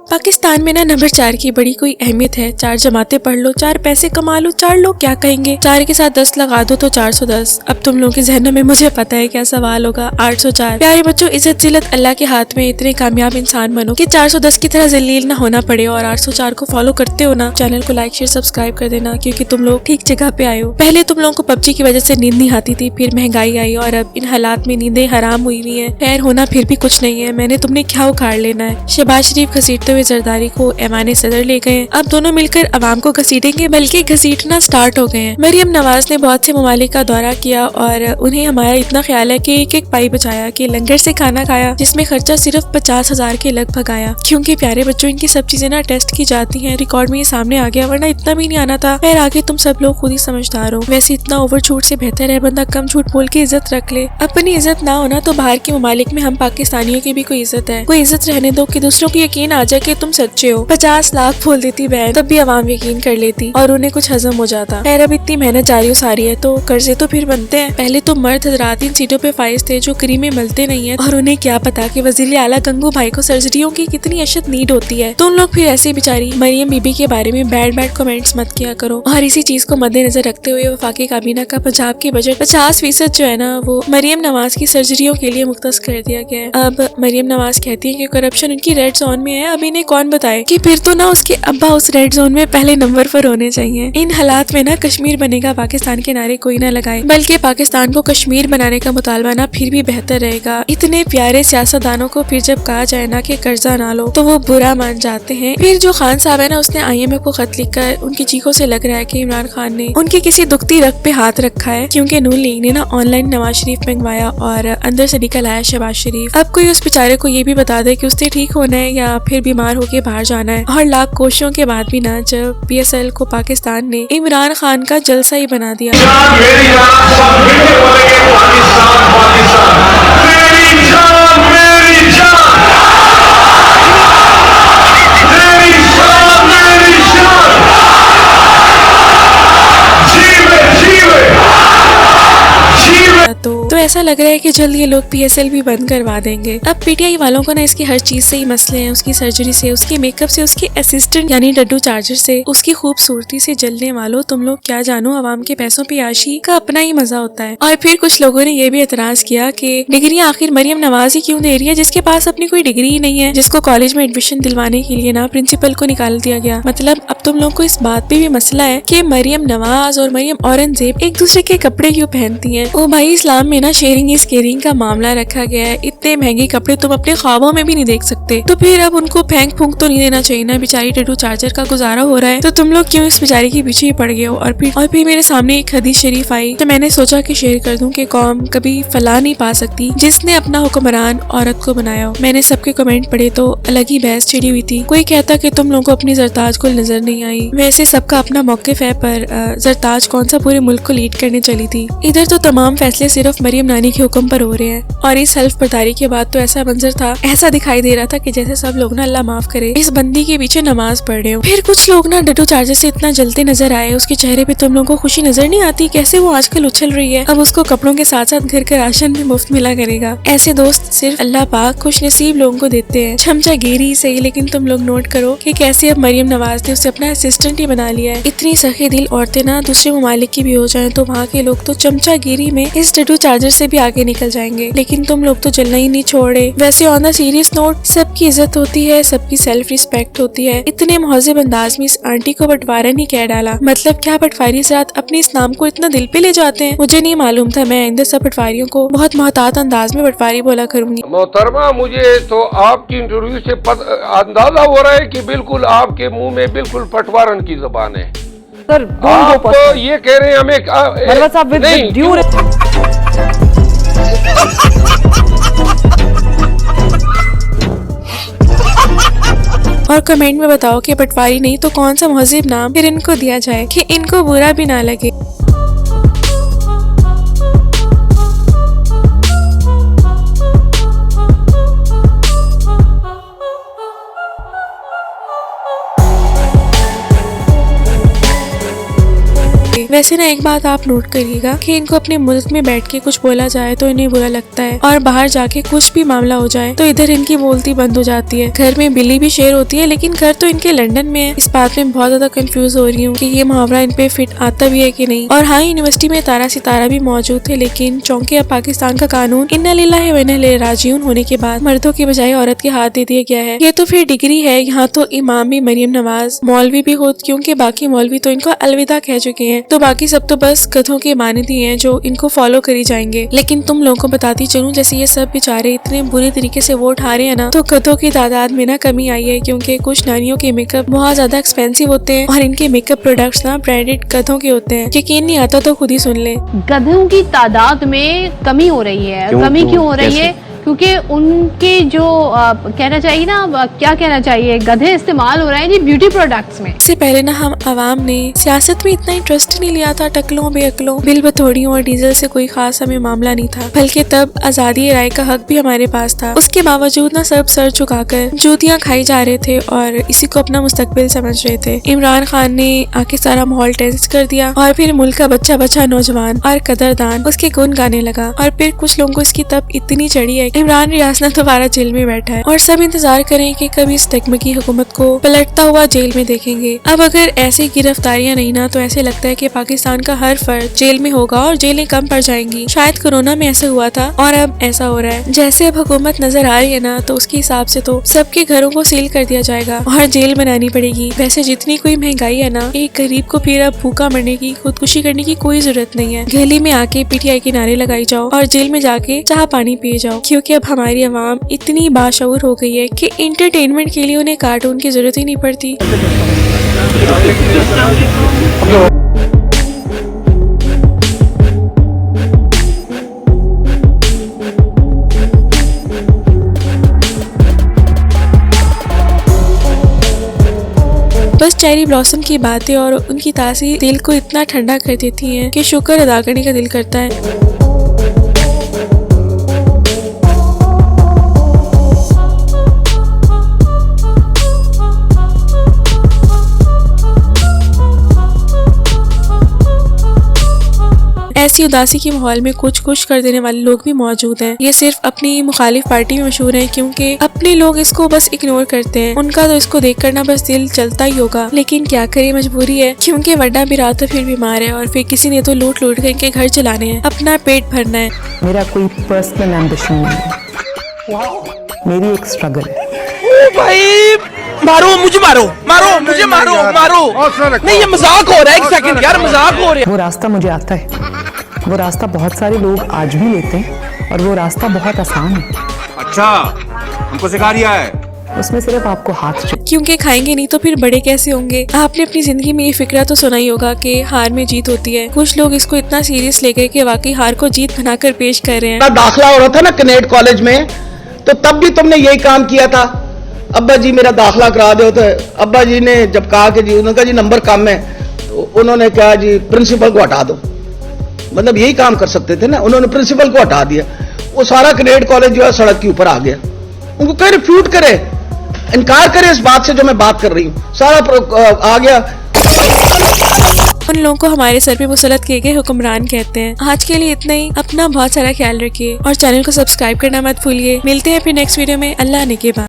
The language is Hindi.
पाकिस्तान में ना नंबर 4 की बड़ी कोई अहमियत है। 4 जमातें पढ़ लो, 4 पैसे कमा लो, 4 लोग क्या कहेंगे, 4 के साथ 10 लगा दो तो 410। अब तुम लोगों के जहनों में मुझे पता है क्या सवाल होगा। 804। प्यारे बच्चों, इज्जत जिल्लत अल्लाह के हाथ में। इतने कामयाब इंसान बनो कि 410 की तरह जलील ना होना पड़े। और 804 को फॉलो करते हो ना, चैनल को लाइक शेयर सब्सक्राइब कर देना, क्योंकि तुम लोग ठीक जगह पे आए हो। पहले तुम लोगों को पबजी की वजह से नींद नहीं आती थी, फिर महंगाई आई और अब इन हालात में नींदें हराम हुई हुई है। खैर होना फिर भी कुछ नहीं है, मैंने तुमने क्या उखाड़ लेना है। शहबाज शरीफ घसीटते हुए जरदारी को ऐवान सदर ले गए। अब दोनों मिलकर अवाम को घसीटेंगे, बल्कि घसीटना स्टार्ट हो गए हैं। मरियम नवाज ने बहुत से ममालिक का दौरा किया और उन्हें हमारा इतना ख्याल है कि एक एक पाई बचाया, कि लंगर से खाना खाया जिसमें खर्चा सिर्फ 50,000 के लगभग आया। क्योंकि प्यारे बच्चों, इनकी सब चीजें ना टेस्ट की जाती हैं, रिकॉर्ड में ये सामने आ गया, वरना इतना भी नहीं आना था। खैर आगे तुम सब लोग खुद ही समझदार हो। वैसे इतना ओवर झूठ से बेहतर है बंदा कम झूठ बोल के इज्जत रख ले। अपनी इज्जत ना होना तो बाहर के ममालिक में हम पाकिस्तानियों की भी कोई इज्जत है। कोई इज्जत रहने दो कि दूसरों को यकीन आ जाए कि तुम सच्चे हो। 50 लाख बोल देती बहन, तब भी अवाम यकीन कर लेती और उन्हें कुछ हजम हो जाता। खैर अब इतनी मेहनत जारी सारी है तो कर्जे तो फिर बनते हैं। पहले तो मर्द हजरात इन सीटों पे फाइज थे जो करीमें मिलते नहीं है, और उन्हें क्या पता कि वजीर आला गंगू भाई को सर्जरियों की कितनी अशद नीड होती है। तुम लोग फिर ऐसे बेचारी मरियम बीबी के बारे में बैड कमेंट्स मत किया करो। और इसी चीज को मद्देनजर रखते हुए वफाकी काबीना का पंजाब की बजट 50% जो है ना वो मरियम नवाज की सर्जरियों के लिए मुख्तस कर दिया गया है। अब मरियम नवाज कहती है कि करप्शन उनकी रेड जोन में है। अब इन्हें कौन बताए कि फिर तो ना उसके अब्बा उस रेड जोन में पहले नंबर पर होने चाहिए। इन हालात में ना कश्मीर बनेगा पाकिस्तान के नारे कोई ना लगाए, बल्कि पाकिस्तान को कश्मीर बनाने का मुतालबा ना फिर भी बेहतर रहेगा। इतने प्यारे सियासतदानों को फिर जब कहा जाए ना कि कर्जा ना लो तो वो बुरा मान जाते हैं। फिर जो खान साहब है ना, उसने IMF को खत लिखकर उनकी चीखों से लग रहा है कि इमरान खान ने उनकी किसी दुखती रग पे हाथ रखा है, क्योंकि नून लीग ने ना ऑनलाइन नवाज शरीफ मंगवाया और अंदर से निकल आया शहबाज शरीफ। अब कोई उस बेचारे को ये भी बता दे कि उससे ठीक होना है या फिर बीमार होके बाहर जाना है। और लाख कोशिशों के बाद भी ना जब PSL को पाकिस्तान ने इमरान खान का जलसा ही बना दिया। तो ऐसा लग रहा है कि जल्द ये लोग PSL भी बंद करवा देंगे। अब PTI वालों को ना इसकी हर चीज से ही मसले हैं, उसकी सर्जरी से, उसके मेकअप से, उसके असिस्टेंट यानी डड्डू चार्जर से, उसकी खूबसूरती से। जलने वालों, तुम लोग क्या जानो, अवाम के पैसों पे आशी का अपना ही मजा होता है। और फिर कुछ लोगों ने ये भी एतराज किया कि डिग्रियां आखिर मरियम नवाज ही क्यों दे रही है, जिसके पास अपनी कोई डिग्री ही नहीं है, जिसको कॉलेज में एडमिशन दिलवाने के लिए ना प्रिंसिपल को निकाल दिया गया। मतलब अब तुम लोग को इस बात पे भी मसला है कि मरियम नवाज और मरियम औरंगजेब एक दूसरे के कपड़े क्यों पहनती है। ओ भाई, इस्लाम में ना शेयरिंग इज केयरिंग का मामला रखा गया है। इतने महंगे कपड़े तुम अपने ख्वाबों में भी नहीं देख सकते, तो फिर अब उनको फेंक फूंक तो नहीं देना चाहिए ना। बेचारी टैटू चार्जर का गुजारा हो रहा है तो तुम लोग क्यों इस बेचारी के पीछे ही पड़ गए हो। और फिर मेरे सामने एक हदीस शरीफ आई तो मैंने सोचा कि शेयर कर दूं कि कौम कभी फला नहीं पा सकती जिसने अपना हुक्मरान औरत को बनाया हो। मैंने सबके कमेंट पढ़े तो अलग ही बहस छिड़ी हुई थी। कोई कहता कि तुम लोगों को अपनी जरताज को नजर नहीं आई। वैसे सबका अपना मौकिफ है, पर जरताज कौन सा पूरे मुल्क को लीड करने चली थी। इधर तो तमाम फैसले सिर्फ मरियम नानी के हुक्म पर हो रहे हैं। और इस हल्फ बर्दारी के बाद तो ऐसा मंजर था, ऐसा दिखाई दे रहा था कि जैसे सब लोग ना अल्लाह माफ करे इस बंदी के पीछे नमाज पढ़ रहे हो। फिर कुछ लोग ना डड्डू चार्जर से इतना जलते नजर आए, उसके चेहरे पे तुम लोगों को खुशी नजर नहीं आती कैसे वो आजकल उछल रही है। अब उसको कपड़ों के साथ साथ घर का राशन भी मुफ्त मिला करेगा। ऐसे दोस्त सिर्फ अल्लाह पाक खुश नसीब लोगों को देते हैं। चमचागिरी सही, लेकिन तुम लोग नोट करो कि कैसे अब मरियम नवाज ने उसे अपना असिस्टेंट ही बना लिया है। इतनी सखी दिल औरतें ना दूसरे ममालिक की भी हो जाए तो वहाँ के लोग तो चमचागिरी में इस डड्डू चार्जर से भी आगे निकल जाएंगे। लेकिन तुम लोग तो जलना ही नहीं छोड़े। वैसे ऑन द सीरियस नोट, सबकी इज्जत होती है, सबकी सेल्फ रिस्पेक्ट होती है। इतने महज़ब अंदाज में इस आंटी को बंटवारा नहीं कह डाला। मतलब क्या बंटवारी से अपने इस नाम को इतना दिल पे ले जाते हैं, मुझे नहीं मालूम था। मैं आइंदा सब बंटवारियों को बहुत मोहतात अंदाज में बंटवारी बोला करूंगी। मोहतरमा, मुझे तो आपकी इंटरव्यू से अंदाजा हो रहा है कि बिल्कुल आपके मुंह में बिल्कुल पटवारन की जुबान है। सर आप तो ये कह रहे हैं हमें और कमेंट में बताओ कि पटवारी नहीं तो कौन सा महज़ब नाम फिर इनको दिया जाए कि इनको बुरा भी ना लगे। वैसे ना एक बात आप नोट करिएगा कि इनको अपने मुल्क में बैठ के कुछ बोला जाए तो इन्हें बुरा लगता है, और बाहर जाके कुछ भी मामला हो जाए तो इधर इनकी बोलती बंद हो जाती है। घर में बिल्ली भी शेर होती है, लेकिन घर तो इनके लंदन में है। इस बात में बहुत ज्यादा कंफ्यूज हो रही हूँ कि ये मुहावरा इन पे फिट आता भी है कि नहीं। और हाँ, यूनिवर्सिटी में तारा सितारा भी मौजूद थे, लेकिन चौंके अब पाकिस्तान का कानून इन्ना लिल्लाहि व इन्ना इलैहि राजिऊन होने के बाद मर्दों की बजाय औरत के हाथ दे दिया गया है। ये तो फिर डिग्री है। यहाँ तो इमाम भी मरियम नवाज, मौलवी भी खुद, क्योंकि बाकी मौलवी तो इनको अलविदा कह चुके हैं, तो बाकी सब तो बस गधों के मानती हैं जो इनको फॉलो करी जाएंगे। लेकिन तुम लोगों को बताती चलूं, जैसे ये सब बेचारे इतने बुरी तरीके से वोट हारे हैं ना, तो गधों की तादाद में ना कमी आई है, क्योंकि कुछ नानियों के मेकअप बहुत ज्यादा एक्सपेंसिव होते हैं और इनके मेकअप प्रोडक्ट्स ना ब्रांडेड गधों के होते हैं। यकीन नहीं आता तो खुद ही सुन ले। गधों की तादाद में कमी हो रही है। कमी क्यों हो रही है? क्योंकि उनके जो कहना चाहिए ना, क्या कहना चाहिए, गधे इस्तेमाल हो रहे हैं जी ब्यूटी प्रोडक्ट्स में। इससे पहले ना हम आवाम ने सियासत में इतना इंटरेस्ट नहीं लिया था। टकलों बेअकलों, बिल बथोड़ियों और डीजल से कोई खास हमें मामला नहीं था, बल्कि तब आजादी राय का हक भी हमारे पास था। उसके बावजूद ना सब सर झुकाकर जूतियां खाई जा रहे थे और इसी को अपना मुस्तकबिल समझ रहे थे। इमरान खान ने आके सारा माहौल टेंस कर दिया और फिर मुल्क का बच्चा बच्चा नौजवान और कदरदान उसके गुण गाने लगा। और फिर कुछ लोगों को इसकी तब इतनी चढ़ी है कि इमरान रियाज ना दोबारा जेल में बैठा है और सब इंतजार करें कि कभी इस डगमगी हुकूमत को पलटता हुआ जेल में देखेंगे। अब अगर ऐसी गिरफ्तारियां नहीं ना, तो ऐसे लगता है कि पाकिस्तान का हर फर्द जेल में होगा और जेलें कम पड़ जाएंगी। शायद कोरोना में ऐसा हुआ था और अब ऐसा हो रहा है। जैसे अब हुकूमत नजर आ रही है ना, तो उसके हिसाब से तो सबके घरों को सील कर दिया जाएगा और जेल बनानी पड़ेगी। वैसे जितनी कोई महंगाई है ना, एक गरीब को फिर अब भूखा मरने की, खुदकुशी करने की कोई जरूरत नहीं है। गली में आके पीटीआई के नारे लगाई जाओ और जेल में जाके चाह पानी पिए जाओ, क्योंकि अब हमारी आवाम इतनी बाशऊर हो गई है कि इंटरटेनमेंट के लिए उन्हें कार्टून की जरूरत ही नहीं पड़ती। बस चेरी ब्लॉसम की बातें और उनकी तासीर दिल को इतना ठंडा कर देती हैं कि शुक्र अदा करने का दिल करता है। ऐसी उदासी के माहौल में कुछ कुछ कर देने वाले लोग भी मौजूद हैं। ये सिर्फ अपनी मुखालिफ पार्टी में मशहूर हैं, क्योंकि अपने लोग इसको बस इग्नोर करते हैं। उनका तो इसको देख कर ना बस दिल चलता ही होगा, लेकिन क्या करे, मजबूरी है, क्योंकि वड्डा भी रात फिर बीमार है और फिर किसी ने तो लूट लूट कर इनके घर चलाने हैं, अपना पेट भरना है। मेरा कोई पर्सनल एम्बिशन नहीं है, मेरी एक स्ट्रगल है। ओ भाई, मारो मुझे, मारो मारो मुझे, मारो मारो। नहीं, ये मजाक हो रहा है। एक सेकंड यार, मजाक हो रहा है। वो रास्ता मुझे आता है, वो रास्ता बहुत सारे लोग आज भी लेते हैं और वो रास्ता बहुत आसान है। अच्छा, हमको सिखा दिया है। उसमें सिर्फ आपको हाथ चाहिए। क्योंकि खाएंगे नहीं तो फिर बड़े कैसे होंगे। आपने अपनी जिंदगी में ये फिक्रा तो सुना ही होगा कि हार में जीत होती है। कुछ लोग इसको इतना सीरियस ले गए कि वाकई हार को जीत बनाकर पेश कर रहे हैं। दाखिला हो रहा था ना कनेट कॉलेज में, तो तब भी तुमने यही काम किया था, अब्बा जी मेरा दाखिला करा दो। तो अब्बा जी ने जब कहा कि जी, उन्होंने कहा जी नंबर कम है, तो उन्होंने कहा जी प्रिंसिपल को हटा दो। मतलब यही काम कर सकते थे ना, उन्होंने प्रिंसिपल को हटा दिया। वो सारा कनेट कॉलेज जो है सड़क के ऊपर आ गया। उनको कह रिफ्यूट करे, इनकार करे इस बात से जो मैं बात कर रही हूँ, सारा आ गया। उन लोगों को हमारे सर पे मुसलत किए गए हुक्मरान कहते हैं। आज के लिए इतना ही। अपना बहुत सारा ख्याल रखिए और चैनल को सब्सक्राइब करना मत भूलिए। मिलते हैं फिर नेक्स्ट वीडियो में। अल्लाह ने के बाद।